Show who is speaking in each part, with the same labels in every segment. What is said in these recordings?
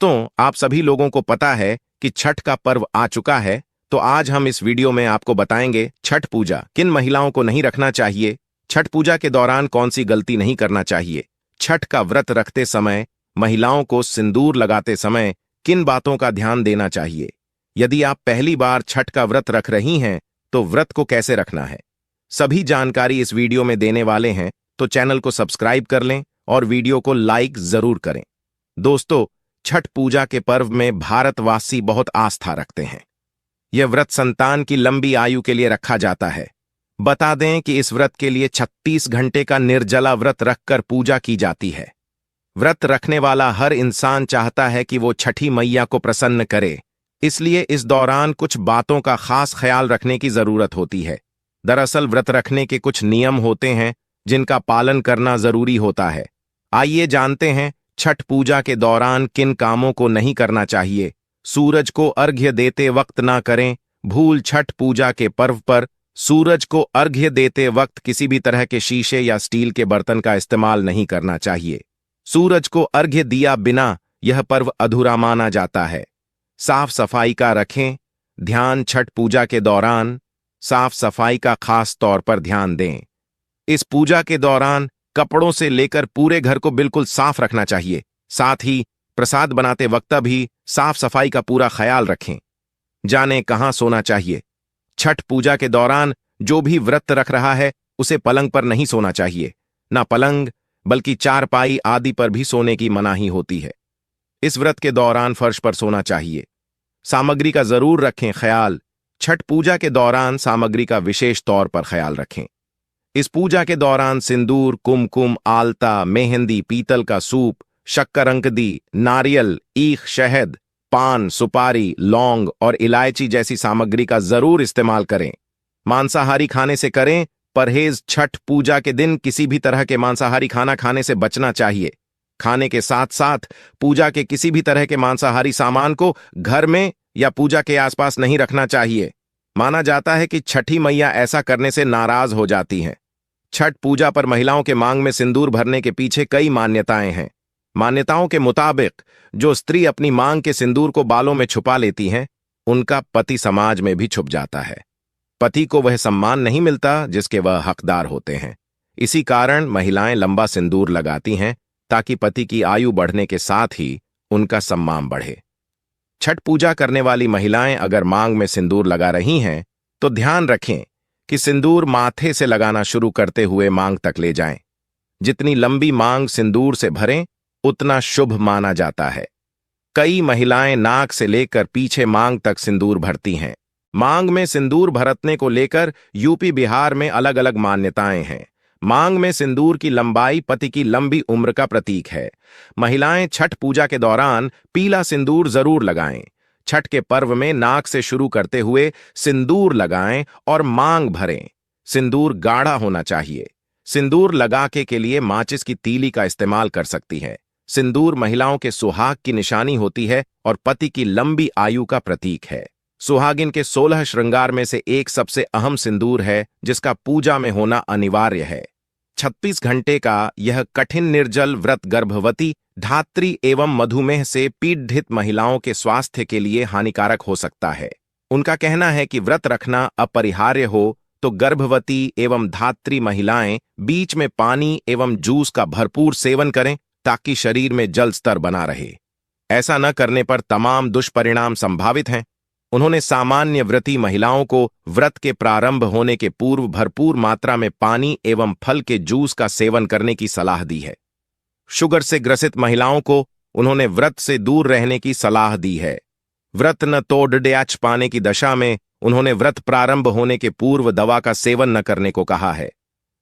Speaker 1: दोस्तों, आप सभी लोगों को पता है कि छठ का पर्व आ चुका है। तो आज हम इस वीडियो में आपको बताएंगे छठ पूजा किन महिलाओं को नहीं रखना चाहिए, छठ पूजा के दौरान कौन सी गलती नहीं करना चाहिए, छठ का व्रत रखते समय महिलाओं को सिंदूर लगाते समय किन बातों का ध्यान देना चाहिए, यदि आप पहली बार छठ का व्रत रख रही हैं तो व्रत को कैसे रखना है। सभी जानकारी इस वीडियो में देने वाले हैं, तो चैनल को सब्सक्राइब कर लें और वीडियो को लाइक जरूर करें। दोस्तों, छठ पूजा के पर्व में भारतवासी बहुत आस्था रखते हैं। यह व्रत संतान की लंबी आयु के लिए रखा जाता है। बता दें कि इस व्रत के लिए 36 घंटे का निर्जला व्रत रखकर पूजा की जाती है। व्रत रखने वाला हर इंसान चाहता है कि वो छठी मैया को प्रसन्न करे, इसलिए इस दौरान कुछ बातों का खास ख्याल रखने की जरूरत होती है। दरअसल व्रत रखने के कुछ नियम होते हैं जिनका पालन करना जरूरी होता है। आइए जानते हैं छठ पूजा के दौरान किन कामों को नहीं करना चाहिए। सूरज को अर्घ्य देते वक्त ना करें भूल। छठ पूजा के पर्व पर सूरज को अर्घ्य देते वक्त किसी भी तरह के शीशे या स्टील के बर्तन का इस्तेमाल नहीं करना चाहिए। सूरज को अर्घ्य दिया बिना यह पर्व अधूरा माना जाता है। साफ सफाई का रखें ध्यान। छठ पूजा के दौरान साफ सफाई का खास तौर पर ध्यान दें। इस पूजा के दौरान कपड़ों से लेकर पूरे घर को बिल्कुल साफ रखना चाहिए। साथ ही प्रसाद बनाते वक्त भी साफ सफाई का पूरा ख्याल रखें। जाने कहां सोना चाहिए। छठ पूजा के दौरान जो भी व्रत रख रहा है उसे पलंग पर नहीं सोना चाहिए। ना पलंग बल्कि चारपाई आदि पर भी सोने की मनाही होती है। इस व्रत के दौरान फर्श पर सोना चाहिए। सामग्री का जरूर रखें ख्याल। छठ पूजा के दौरान सामग्री का विशेष तौर पर ख्याल रखें। इस पूजा के दौरान सिंदूर, कुमकुम, आलता, मेहंदी, पीतल का सूप, शक्करंकदी, नारियल, ईख, शहद, पान, सुपारी, लौंग और इलायची जैसी सामग्री का जरूर इस्तेमाल करें। मांसाहारी खाने से करें परहेज। छठ पूजा के दिन किसी भी तरह के मांसाहारी खाना खाने से बचना चाहिए। खाने के साथ साथ पूजा के किसी भी तरह के मांसाहारी सामान को घर में या पूजा के आसपास नहीं रखना चाहिए। माना जाता है कि छठी मैया ऐसा करने से नाराज हो जाती हैं। छठ पूजा पर महिलाओं के मांग में सिंदूर भरने के पीछे कई मान्यताएं हैं। मान्यताओं के मुताबिक जो स्त्री अपनी मांग के सिंदूर को बालों में छुपा लेती हैं, उनका पति समाज में भी छुप जाता है। पति को वह सम्मान नहीं मिलता जिसके वह हकदार होते हैं। इसी कारण महिलाएं लंबा सिंदूर लगाती हैं ताकि पति की आयु बढ़ने के साथ ही उनका सम्मान बढ़े। छठ पूजा करने वाली महिलाएं अगर मांग में सिंदूर लगा रही हैं तो ध्यान रखें कि सिंदूर माथे से लगाना शुरू करते हुए मांग तक ले जाएं। जितनी लंबी मांग सिंदूर से भरें उतना शुभ माना जाता है। कई महिलाएं नाक से लेकर पीछे मांग तक सिंदूर भरती हैं। मांग में सिंदूर भरतने को लेकर यूपी बिहार में अलग अलग मान्यताएं हैं। मांग में सिंदूर की लंबाई पति की लंबी उम्र का प्रतीक है। महिलाएं छठ पूजा के दौरान पीला सिंदूर जरूर लगाएं। छठ के पर्व में नाक से शुरू करते हुए सिंदूर लगाएं और मांग भरें। सिंदूर गाढ़ा होना चाहिए। सिंदूर लगाके के लिए माचिस की तीली का इस्तेमाल कर सकती है। सिंदूर महिलाओं के सुहाग की निशानी होती है और पति की लंबी आयु का प्रतीक है। सुहागिन के 16 श्रृंगार में से एक सबसे अहम सिंदूर है जिसका पूजा में होना अनिवार्य है। 36 घंटे का यह कठिन निर्जल व्रत गर्भवती, धात्री एवं मधुमेह से पीड़ित महिलाओं के स्वास्थ्य के लिए हानिकारक हो सकता है। उनका कहना है कि व्रत रखना अपरिहार्य हो तो गर्भवती एवं धात्री महिलाएं बीच में पानी एवं जूस का भरपूर सेवन करें ताकि शरीर में जल स्तर बना रहे। ऐसा न करने पर तमाम दुष्परिणाम संभावित हैं। उन्होंने सामान्य व्रती महिलाओं को व्रत के प्रारंभ होने के पूर्व भरपूर मात्रा में पानी एवं फल के जूस का सेवन करने की सलाह दी है। शुगर से ग्रसित महिलाओं को उन्होंने व्रत से दूर रहने की सलाह दी है। व्रत न तोड़ ड्याच पाने की दशा में उन्होंने व्रत प्रारंभ होने के पूर्व दवा का सेवन न करने को कहा है।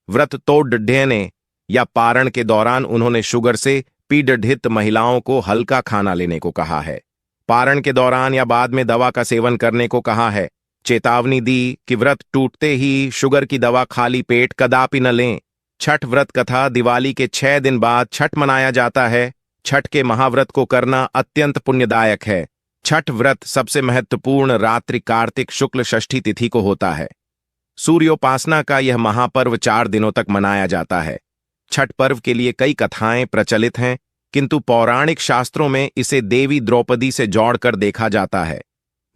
Speaker 1: व्रत तोड़ देने या पारण के दौरान उन्होंने शुगर से पीड़ित महिलाओं को हल्का खाना लेने को कहा है। पारण के दौरान या बाद में दवा का सेवन करने को कहा है। चेतावनी दी कि व्रत टूटते ही शुगर की दवा खाली पेट कदापि न लें। छठ व्रत कथा दिवाली के 6 दिन बाद छठ मनाया जाता है। छठ के महाव्रत को करना अत्यंत पुण्यदायक है। छठ व्रत सबसे महत्वपूर्ण रात्रि कार्तिक शुक्ल षष्ठी तिथि को होता है। सूर्योपासना का यह महापर्व 4 दिनों तक मनाया जाता है। छठ पर्व के लिए कई कथाएं प्रचलित हैं किंतु पौराणिक शास्त्रों में इसे देवी द्रौपदी से जोड़कर देखा जाता है।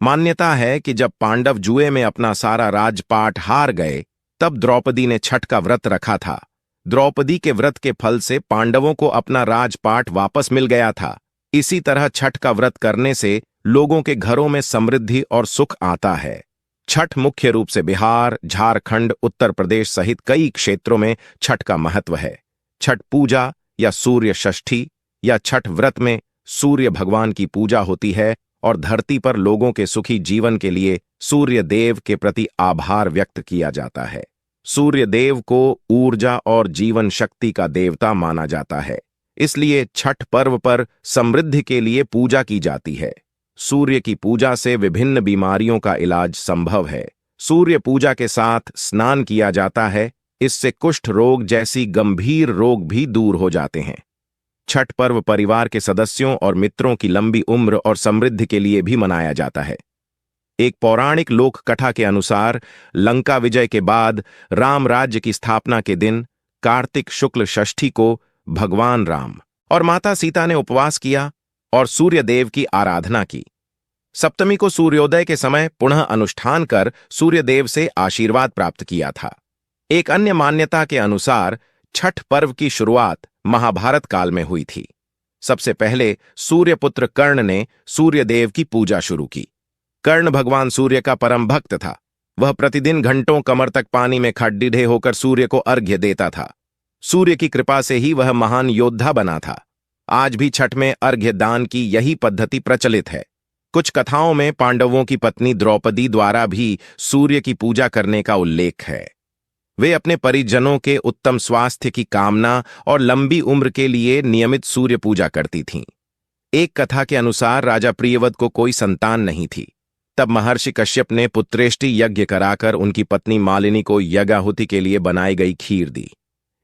Speaker 1: मान्यता है कि जब पांडव जुए में अपना सारा राजपाट हार गए, तब द्रौपदी ने छठ का व्रत रखा था। द्रौपदी के व्रत के फल से पांडवों को अपना राजपाट वापस मिल गया था। इसी तरह छठ का व्रत करने से लोगों के घरों में समृद्धि और सुख आता है। छठ मुख्य रूप से बिहार, झारखंड, उत्तर प्रदेश सहित कई क्षेत्रों में छठ का महत्व है। छठ पूजा या सूर्य षष्ठी या छठ व्रत में सूर्य भगवान की पूजा होती है और धरती पर लोगों के सुखी जीवन के लिए सूर्य देव के प्रति आभार व्यक्त किया जाता है। सूर्य देव को ऊर्जा और जीवन शक्ति का देवता माना जाता है, इसलिए छठ पर्व पर समृद्धि के लिए पूजा की जाती है। सूर्य की पूजा से विभिन्न बीमारियों का इलाज संभव है। सूर्य पूजा के साथ स्नान किया जाता है, इससे कुष्ठ रोग जैसी गंभीर रोग भी दूर हो जाते हैं। छठ पर्व परिवार के सदस्यों और मित्रों की लंबी उम्र और समृद्धि के लिए भी मनाया जाता है। एक पौराणिक लोक कथा के अनुसार लंका विजय के बाद राम राज्य की स्थापना के दिन कार्तिक शुक्ल षष्ठी को भगवान राम और माता सीता ने उपवास किया और सूर्य देव की आराधना की। सप्तमी को सूर्योदय के समय पुनः अनुष्ठान कर सूर्य देव से आशीर्वाद प्राप्त किया था। एक अन्य मान्यता के अनुसार छठ पर्व की शुरुआत महाभारत काल में हुई थी। सबसे पहले सूर्यपुत्र कर्ण ने सूर्य देव की पूजा शुरू की। कर्ण भगवान सूर्य का परम भक्त था। वह प्रतिदिन घंटों कमर तक पानी में खड़े होकर सूर्य को अर्घ्य देता था। सूर्य की कृपा से ही वह महान योद्धा बना था। आज भी छठ में अर्घ्य दान की यही पद्धति प्रचलित है। कुछ कथाओं में पांडवों की पत्नी द्रौपदी द्वारा भी सूर्य की पूजा करने का उल्लेख है। वे अपने परिजनों के उत्तम स्वास्थ्य की कामना और लंबी उम्र के लिए नियमित सूर्य पूजा करती थीं। एक कथा के अनुसार राजा प्रियव्रत को कोई संतान नहीं थी। तब महर्षि कश्यप ने पुत्रेष्टि यज्ञ कराकर उनकी पत्नी मालिनी को यज्ञाहुति के लिए बनाई गई खीर दी।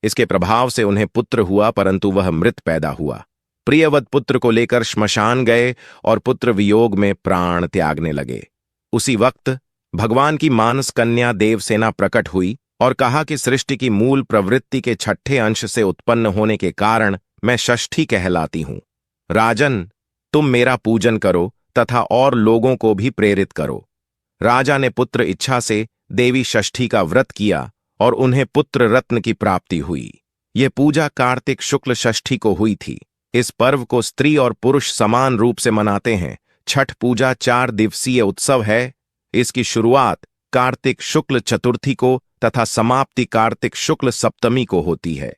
Speaker 1: इसके प्रभाव से उन्हें पुत्र हुआ, परंतु वह मृत पैदा हुआ। प्रियव्रत पुत्र को लेकर श्मशान गए और पुत्र वियोग में प्राण त्यागने लगे। उसी वक्त भगवान की मानस कन्या देवसेना प्रकट हुई और कहा कि सृष्टि की मूल प्रवृत्ति के छठे अंश से उत्पन्न होने के कारण मैं षष्ठी कहलाती हूं। राजन, तुम मेरा पूजन करो तथा और लोगों को भी प्रेरित करो। राजा ने पुत्र इच्छा से देवी षष्ठी का व्रत किया और उन्हें पुत्र रत्न की प्राप्ति हुई। ये पूजा कार्तिक शुक्ल षष्ठी को हुई थी। इस पर्व को स्त्री और पुरुष समान रूप से मनाते हैं। छठ पूजा 4 दिवसीय उत्सव है। इसकी शुरुआत कार्तिक शुक्ल चतुर्थी को तथा समाप्ति कार्तिक शुक्ल सप्तमी को होती है।